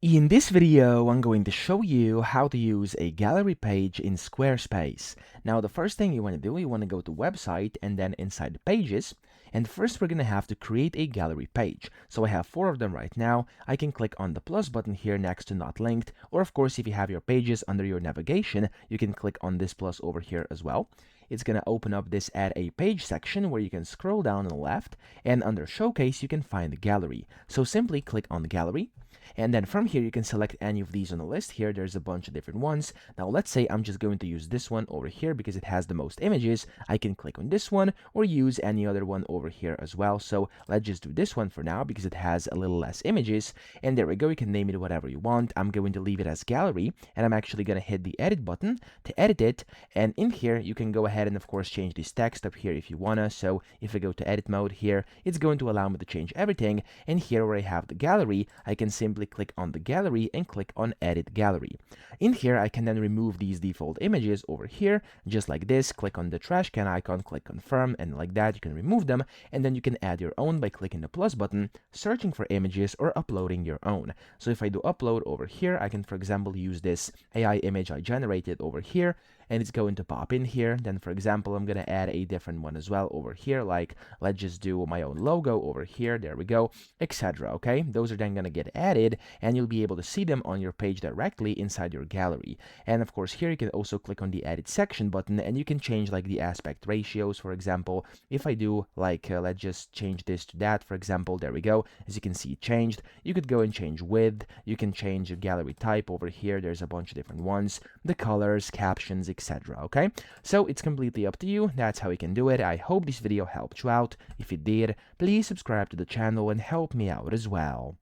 In this video, I'm going to show you how to use a gallery page in Squarespace. Now, the first thing you want to do, you want to go to website and then inside the pages. And first, we're going to have to create a gallery page. So I have 4 of them right now. I can click on the plus button here next to not linked. Or of course, if you have your pages under your navigation, you can click on this plus over here as well. It's going to open up this add a page section where you can scroll down on the left, and under showcase you can find the gallery. So simply click on the gallery, and then from here you can select any of these on the list. Here there's a bunch of different ones. Now let's say I'm just going to use this one over here because it has the most images. I can click on this one or use any other one over here as well. So let's just do this one for now because it has a little less images, and there we go. You can name it whatever you want. I'm going to leave it as gallery, and I'm actually going to hit the edit button to edit it, and in here you can go ahead and of course change this text up here if you wanna. So if I go to edit mode here, it's going to allow me to change everything, and here where I have the gallery, I can simply click on the gallery and click on edit gallery. In here I can then remove these default images over here just like this. Click on the trash can icon, click confirm, and like that you can remove them, and then you can add your own by clicking the plus button, searching for images, or uploading your own. So if I do upload over here, I can for example use this AI image I generated over here, and it's going to pop in here. Then for example I'm gonna add a different one as well over here, like let's just do my own logo over here, there we go, etc. Okay, those are then gonna get added, and you'll be able to see them on your page directly inside your gallery. And of course here you can also click on the edit section button, and you can change like the aspect ratios. For example, if I do like let's just change this to that, for example, there we go. As you can see, it changed. You could go and change width, you can change your gallery type over here, there's a bunch of different ones, the colors, captions, etc. Okay, so it's completely up to you. That's how you can do it. I hope this video helped you out. If it did, please subscribe to the channel and help me out as well.